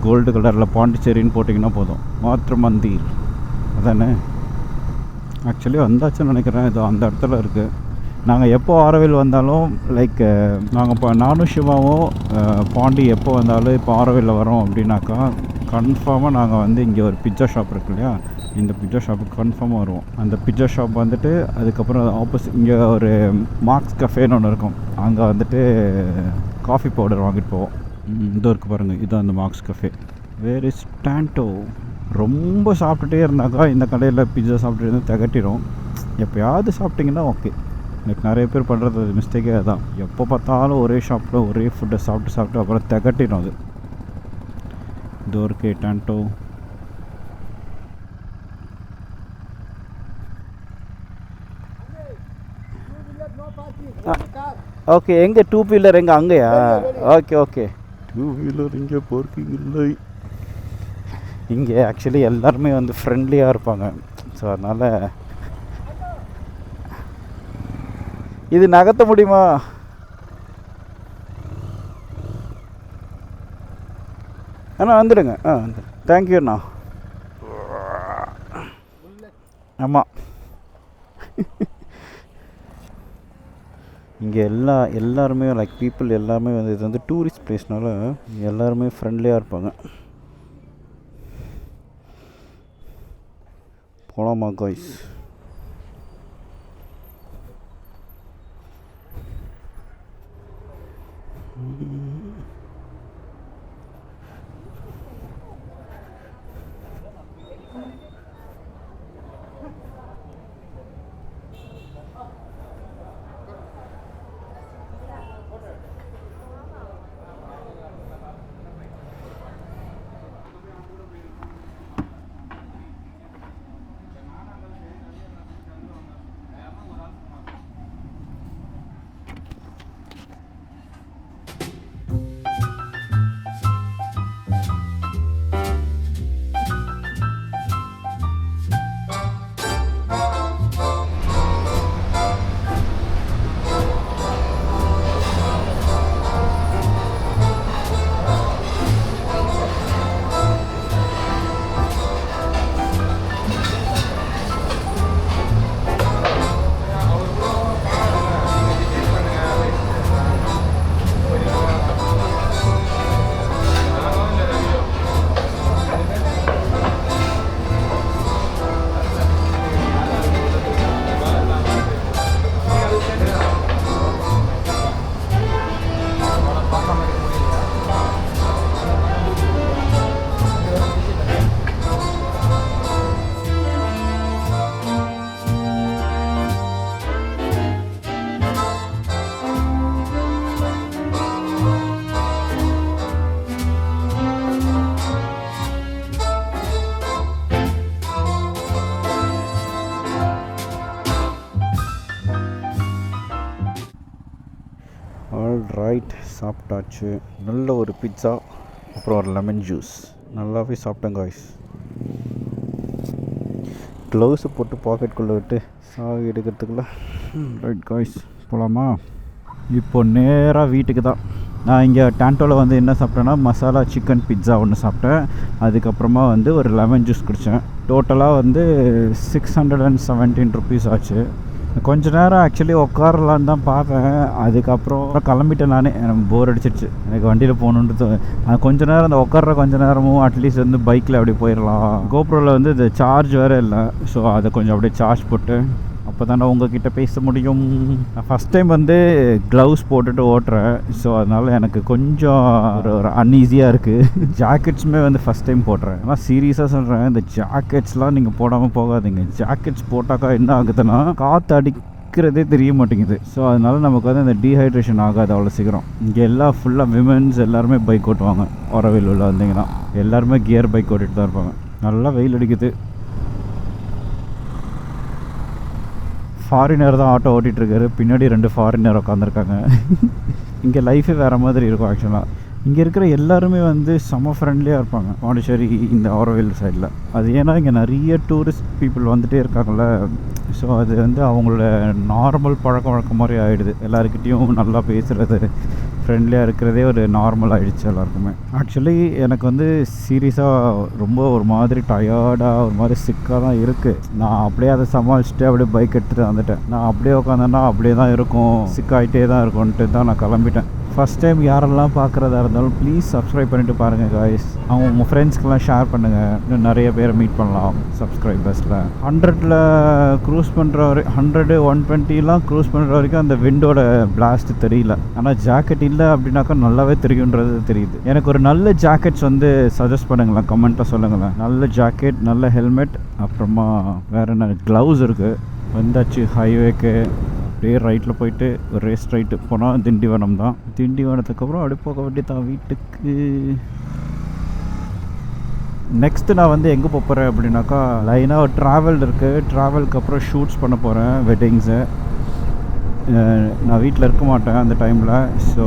கோல்டு கலரில் பாண்டிச்சேரின்னு போட்டிங்கன்னா போதும். மாற்று மந்திர் அதானே ஆக்சுவலி வந்தாச்சுன்னு நினைக்கிறேன். இது அந்த இடத்துல இருக்குது. நாங்கள் எப்போ ஆரோவில் வந்தாலும் லைக் நாங்கள் இப்போ நானும் சிவாவும் பாண்டி எப்போ வந்தாலும் இப்போ ஆரோவில்ல வரோம் அப்படின்னாக்கா கன்ஃபார்மாக நாங்கள் வந்து இங்கே ஒரு பிட்ஸா ஷாப் இருக்கு இல்லையா, இந்த பிட்ஸா ஷாப்புக்கு கன்ஃபார்மாக வருவோம். அந்த பிட்ஸா ஷாப் வந்துட்டு அதுக்கப்புறம் ஆப்போசிட் இங்கே ஒரு மார்க்ஸ் கஃபேன்னு ஒன்று இருக்கும். அங்கே வந்துட்டு காஃபி பவுடர் வாங்கிட்டு போவோம். இது இருக்குது பாருங்கள், இதுதான் அந்த Marks cafe. Where is Tando. ரொம்ப சாப்பிட்டுட்டே இருந்தாக்கா இந்த கடையில் பிட்ஸா சாப்பிட்டு இருந்தால் திகட்டிடும். எப்போயாவது சாப்பிட்டிங்கன்னா ஓகே. எனக்கு நிறைய பேர் பண்ணுறது மிஸ்டேக்கே அதுதான். எப்போ பார்த்தாலும் ஒரே ஷாப்பில் ஒரே ஃபுட்டை சாப்பிட்டு அப்புறம் திகட்டிடும் அது. இது ஒரு டாண்டோ. ஓகே, எங்கே 2 வீலர் எங்கே அங்கேயா? ஓகே ஓகே, 2 வீலர் இங்கே பார்க்கிங் இல்லை. இங்கே ஆக்சுவலி எல்லாருமே வந்து ஃப்ரெண்ட்லியாக இருப்பாங்க. ஸோ அதனால் இது நகர்த்த முடியுமா? அண்ணா வந்துடுங்க. வந்துடுங்க. தேங்க்யூண்ணா. ஆமாம், இங்கே எல்லாருமே லைக் பீப்புள் எல்லாருமே வந்து இது வந்து டூரிஸ்ட் பிளேஸ்னால எல்லாருமே ஃப்ரெண்ட்லியாக இருப்பாங்க. போலாமா காய்ஸ்? ஆல் ரைட், சாப்பிட்டாச்சு. நல்ல ஒரு பிட்சா, அப்புறம் ஒரு லெமன் ஜூஸ். நல்லாவே சாப்பிட்டேன் காய்ஸ். க்ளவுஸை போட்டு பாக்கெட்டுக்குள்ளே விட்டு சாவி எடுக்கிறதுக்குள்ள ரைட் காய்ஸ், போகலாமா? இப்போ நேராக வீட்டுக்கு தான். நான் இங்கே டான்டோவில் வந்து என்ன சாப்பிட்டேன்னா மசாலா சிக்கன் பிட்ஸா ஒன்று சாப்பிட்டேன். அதுக்கப்புறமா வந்து ஒரு லெமன் ஜூஸ் குடித்தேன். டோட்டலாக வந்து 617 rupees ஆச்சு. கொஞ்ச நேரம் ஆக்சுவலி உட்காரலான்னு தான் பார்த்தேன். அதுக்கப்புறம் கிளம்பிட்டேன் நானே. எனக்கு போர் அடிச்சிடுச்சு, எனக்கு வண்டியில் போகணுன்றது. கொஞ்ச நேரம் அந்த உட்கார்ற கொஞ்ச நேரமும் அட்லீஸ்ட் வந்து பைக்கில் அப்படி போயிடலாம். கோப்ரோவில் வந்து இந்த சார்ஜ் வேறு இல்லை. ஸோ அதை கொஞ்சம் அப்படியே சார்ஜ் போட்டு அப்போ தான் நான் உங்ககிட்ட பேச முடியும். நான் ஃபஸ்ட் டைம் வந்து க்ளவுஸ் போட்டுட்டு ஓட்டுறேன். ஸோ அதனால் எனக்கு கொஞ்சம் ஒரு அன்ஈஸியாக இருக்குது. ஜாக்கெட்ஸுமே வந்து ஃபஸ்ட் டைம் போடுறேன். ஆனால் சீரியஸாக சொல்கிறேன், இந்த ஜாக்கெட்ஸ்லாம் நீங்கள் போடாமல் போகாதீங்க. ஜாக்கெட்ஸ் போட்டாக்கா என்ன ஆகுதுன்னா காற்று அடிக்கிறதே தெரிய மாட்டேங்குது. ஸோ அதனால் நமக்கு வந்து அந்த டீஹைட்ரேஷன் ஆகாது அவ்வளோ சீக்கிரம். இங்கே எல்லாம் ஃபுல்லாக விமென்ஸ் எல்லாருமே பைக் ஓட்டுவாங்க. ஒரவில் உள்ள வந்தீங்கன்னா எல்லாருமே கியர் பைக் ஓட்டிகிட்டு தான் இருப்பாங்க. நல்லா வெயில் அடிக்குது. ஃபாரினர் தான் ஆட்டோ ஓட்டிகிட்ருக்காரு. பின்னாடி 2 ஃபாரினர் உட்காந்துருக்காங்க. இங்கே லைஃபே வேறு மாதிரி இருக்கும் ஆக்சுவலாக. இங்கே இருக்கிற எல்லாருமே வந்து செம்ம ஃப்ரெண்ட்லியாக இருப்பாங்க பாண்டிச்சேரி இந்த ஆரோவில் சைடில். அது ஏன்னா இங்கே நிறைய டூரிஸ்ட் பீப்புள் வந்துகிட்டே இருக்காங்கள்ல. ஸோ அது வந்து அவங்களோட நார்மல் பழக்க வழக்கம் மாதிரி ஆகிடுது. எல்லாருக்கிட்டேயும் நல்லா பேசுகிறது, ஃப்ரெண்ட்லியாக இருக்கிறதே ஒரு நார்மல் ஆகிடுச்சு எல்லாருக்குமே. ஆக்சுவலி எனக்கு வந்து சீரியஸாக ரொம்ப ஒரு மாதிரி டயர்டாக ஒரு மாதிரி சிக்காக தான் இருக்குது. நான் அப்படியே அதை சமாளிச்சுட்டு அப்படியே பைக் எடுத்துகிட்டு வந்துட்டேன். நான் அப்படியே உட்காந்தேன்னா அப்படியே தான் இருக்கும், சிக்காயிட்டே தான் இருக்கும்ன்ட்டு தான் நான் கிளம்பிட்டேன். ஃபஸ்ட் டைம் யாரெல்லாம் பார்க்குறதா இருந்தாலும் ப்ளீஸ் சப்ஸ்கிரைப் பண்ணிவிட்டு பாருங்கள் காய்ஸ். அவங்க உங்கள் ஃப்ரெண்ட்ஸ்க்கெலாம் ஷேர் பண்ணுங்கள். இன்னும் நிறைய பேரை மீட் பண்ணலாம் சப்ஸ்கிரைபர்ஸில். 100ல் க்ரூஸ் பண்ணுற வரைக்கும் 100, 120லாம் க்ரூஸ் பண்ணுற வரைக்கும் அந்த விண்டோட பிளாஸ்ட் தெரியல. ஆனால் ஜாக்கெட் இல்லை அப்படின்னாக்கா நல்லாவே தெரியுன்றது தெரியுது. எனக்கு ஒரு நல்ல ஜாக்கெட்ஸ் வந்து சஜஸ்ட் பண்ணுங்களேன், கமெண்ட்டில் சொல்லுங்களேன். நல்ல ஜாக்கெட், நல்ல ஹெல்மெட், அப்புறமா வேறு என்ன க்ளவுஸ் இருக்குது. வந்தாச்சு ஹைவேக்கு. அப்படியே ரைட்டில் போயிட்டு ஒரு ரேஸ் ரைட்டு போனால் திண்டிவனம் தான். திண்டிவனத்துக்கப்புறம் அப்படியே போக வேண்டியதான் வீட்டுக்கு. நெக்ஸ்ட்டு நான் வந்து எங்கே போகிறேன் அப்படின்னாக்கா லைனாக ஒரு ட்ராவல் இருக்குது. ட்ராவலுக்கு அப்புறம் ஷூட்ஸ் பண்ண போகிறேன், வெட்டிங்ஸு. நான் வீட்டில் இருக்க மாட்டேன் அந்த டைமில். ஸோ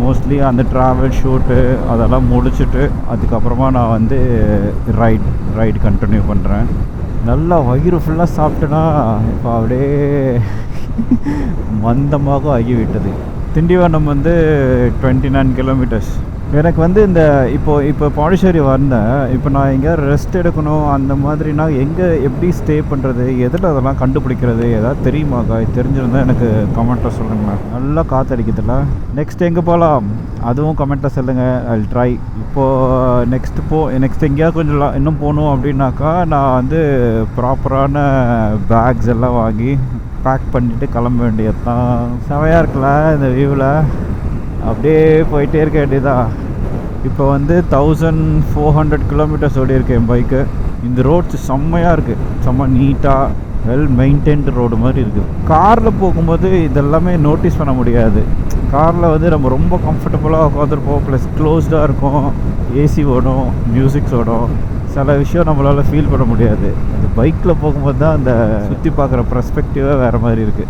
மோஸ்ட்லி அந்த ட்ராவல் ஷூட்டு அதெல்லாம் முடிச்சுட்டு அதுக்கப்புறமா நான் வந்து ரைடு கண்டினியூ பண்ணுறேன். நல்லா வயிறு ஃபுல்லாக சாப்பிட்டேன்னா இப்போ அப்படியே மந்தமாக ஆகிவிட்டது. திண்டிவனம் வந்து 29 kilometers. எனக்கு வந்து இந்த இப்போ பாண்டிச்சேரி வந்தேன். இப்போ நான் எங்கேயாவது ரெஸ்ட் எடுக்கணும் அந்த மாதிரினா எங்கே எப்படி ஸ்டே பண்ணுறது, எதில் அதெல்லாம் கண்டுபிடிக்கிறது ஏதாவது தெரியுமாக்கா? தெரிஞ்சிருந்தால் எனக்கு கமெண்ட்டில் சொல்லுங்களேன். நல்லா காற்றடிக்குதுல்ல. நெக்ஸ்ட் எங்கே போகலாம் அதுவும் கமெண்ட்டில் சொல்லுங்கள். I will try. இப்போது நெக்ஸ்ட் எங்கேயாவது கொஞ்சம் இன்னும் போகணும் அப்படின்னாக்கா நான் வந்து ப்ராப்பரான பேக்ஸ் எல்லாம் வாங்கி பேக் பண்ணிவிட்டு கிளம்ப வேண்டியது தான். செமையாக இருக்குல்ல இந்த வியூவில். அப்படியே போயிட்டே இருக்க வேண்டியதான். இப்போ வந்து 1400 kilometers ஓடி இருக்கு என் பைக்கு. இந்த ரோட்ஸ் செம்மையாக இருக்குது, செம்ம நீட்டாக வெல் மெயின்டைன்டு ரோடு மாதிரி இருக்குது. காரில் போகும்போது இதெல்லாமே நோட்டீஸ் பண்ண முடியாது. காரில் வந்து நம்ம ரொம்ப கம்ஃபர்டபுளாக உட்காந்துருப்போம், ப்ளஸ் க்ளோஸ்டாக இருக்கும், ஏசி ஓடும், மியூசிக்ஸ் ஓடும். சில விஷயம் நம்மளால் ஃபீல் பண்ண முடியாது. அந்த பைக்கில் போகும்போது தான் அந்த சுற்றி பார்க்குற பெர்ஸ்பெக்டிவே வேறு மாதிரி இருக்குது.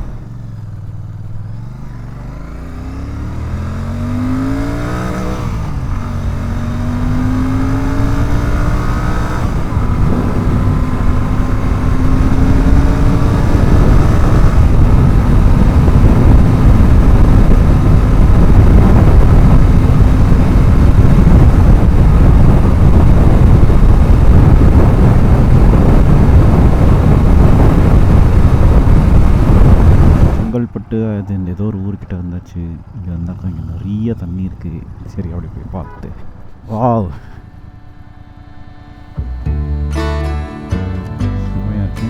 அது இந்த ஏதோ ஒரு ஊர்கிட்ட வந்தாச்சு. இங்கே வந்தாக்கா இங்கே நிறைய தண்ணி இருக்குது. சரி அப்படி போய் பார்த்துட்டு வாவ் செம்மையாக இருக்கு.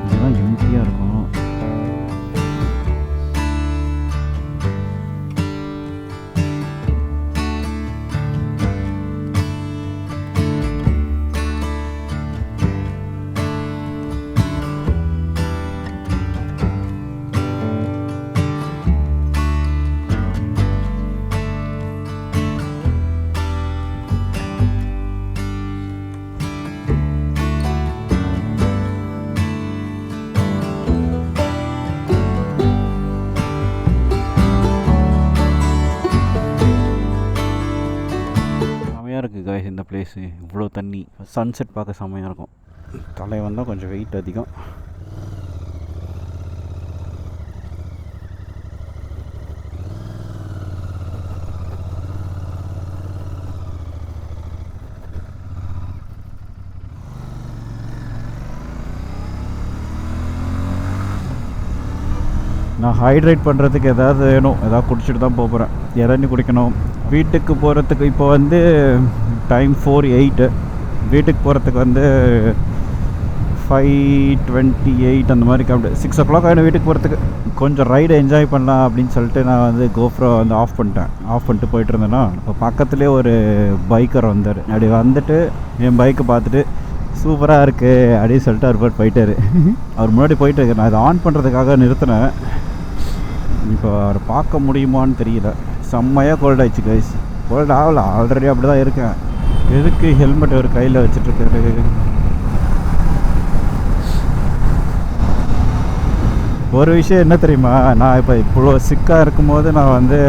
இதெல்லாம் எம்டியாக இருக்கும். இந்த பிளேஸு. இவ்வளோ தண்ணி, சன்செட் பார்க்க செம்மையாக இருக்கும். தலை வந்தால் கொஞ்சம் வெயிட் அதிகம். நான் ஹைட்ரேட் பண்ணுறதுக்கு ஏதாவது வேணும், ஏதாவது குடிச்சிட்டு தான் போகிறேன். இறங்கி குடிக்கணும். வீட்டுக்கு போகிறதுக்கு இப்போ வந்து டைம் 4:08. வீட்டுக்கு போகிறதுக்கு வந்து 5:28 அந்த மாதிரி கம்ப்ளீட். 6 o'clock ஆகிடும் வீட்டுக்கு போகிறதுக்கு. கொஞ்சம் ரைடு என்ஜாய் பண்ணலாம் அப்படின்னு சொல்லிட்டு நான் வந்து கோப்ரோ வந்து ஆஃப் பண்ணிட்டு போயிட்டு இருந்தேன்னா, இப்போ பக்கத்துலேயே ஒரு பைக்கர் வந்தார். அப்படி வந்துட்டு என் பைக்கை பார்த்துட்டு சூப்பராக இருக்குது அப்படின்னு சொல்லிட்டு அவர் பாட்டு போயிட்டார். அவர் முன்னாடி போயிட்டு இருக்கு. நான் இதை ஆன் பண்ணுறதுக்காக நிறுத்தினேன். இப்போ அவர் பார்க்க முடியுமான்னு தெரியல. செம்மையாக கோல்ட் ஆயிடுச்சு கைஸ். கோல்ட் ஆகல, ஆல்ரெடி அப்படி தான் இருக்கேன். எதுக்கு ஹெல்மெட் ஒரு கையில் வச்சுட்ருக்காரு? ஒரு விஷயம் என்ன தெரியுமா, நான் இப்போ இவ்வளோ சிக்காக இருக்கும்போது நான் வந்து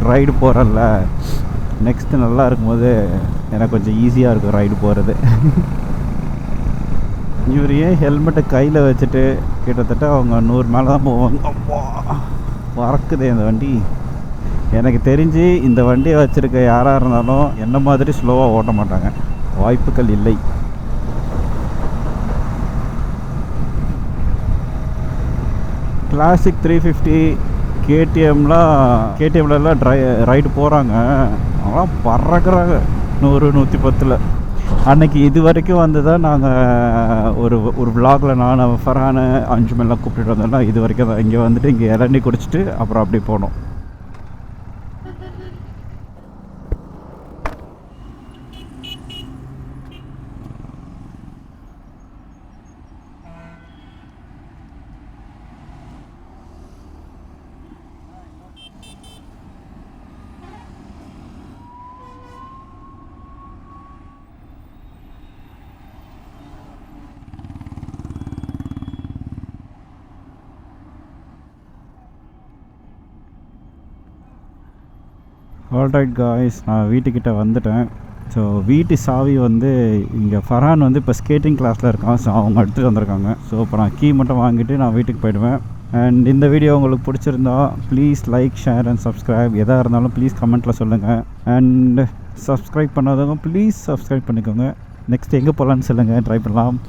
ரைடு போகிறேன்ல, நெக்ஸ்ட்டு நல்லா இருக்கும்போது எனக்கு கொஞ்சம் ஈஸியாக இருக்கும் ரைடு போகிறது. இவர் ஏன் ஹெல்மெட்டை கையில் வச்சுட்டு கிட்டத்தட்ட அவங்க 100 மேலே தான் போவாங்க. அப்பா பறக்குதே இந்த வண்டி. எனக்கு தெரிஞ்சு இந்த வண்டியை வச்சுருக்க யாராக இருந்தாலும் என்ன மாதிரி ஸ்லோவாக ஓட்ட மாட்டாங்க, வாய்ப்புகள் இல்லை. கிளாசிக் 350 கேடிஎம்லலாம் ரைடு போகிறாங்க. அவங்களாம் பறக்கிறாங்க 100-110. அன்னைக்கு இது வரைக்கும் வந்து தான் நாங்கள் ஒரு விலாகில் நான் ஃபர்ஹான் 5 மேலாம் கூப்பிட்டு வந்தோம்னா, இது வரைக்கும் தான் இங்கே வந்துட்டு இங்கே இறங்கி குடிச்சிட்டு அப்புறம் அப்படி போனோம். ஆல்ரைட் காய்ஸ், நான் வீட்டுக்கிட்ட வந்துட்டேன். ஸோ வீட்டு சாவி வந்து இங்கே ஃபர்ஹான் வந்து இப்போ ஸ்கேட்டிங் கிளாஸில் இருக்கான். ஸோ அவங்க எடுத்துகிட்டு வந்திருக்காங்க. ஸோ இப்போ நான் கீ மட்டும் வாங்கிட்டு நான் வீட்டுக்கு போயிடுவேன். அண்ட் இந்த வீடியோ உங்களுக்கு பிடிச்சிருந்தா please like, share and subscribe. எதாக இருந்தாலும் ப்ளீஸ் கமெண்ட்டில் சொல்லுங்கள். அண்ட் சப்ஸ்கிரைப் பண்ணாதவங்க ப்ளீஸ் சப்ஸ்கிரைப் பண்ணிக்கோங்க. நெக்ஸ்ட் எங்கே போகலான்னு சொல்லுங்கள், ட்ரை பண்ணலாம்.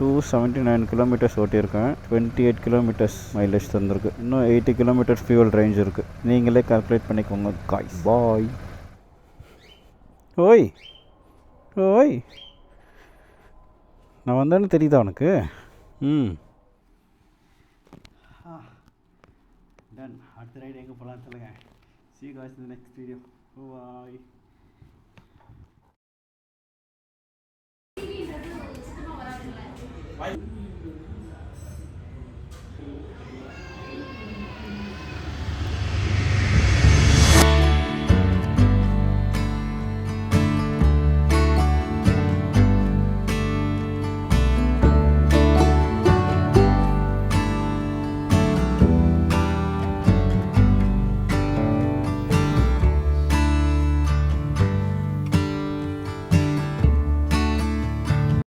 279 கிலோமீட்டர்ஸ் ஓட்டியிருக்கேன். 28 கிலோமீட்டர்ஸ் மைலேஜ் தந்திருக்கு. இன்னும் 80 கிலோமீட்டர்ஸ் ஃபியூல் ரேஞ்ச் இருக்குது. நீங்களே கால்குலேட் பண்ணிக்கோங்க காய்ஸ். பாய். ஓய் நான் வந்தேன்னு தெரியுதா உனக்கு? டன். அடுத்த ரைடு எங்கே போகலான்னு சொல்லுங்கள். See you guys in the next video. Bye.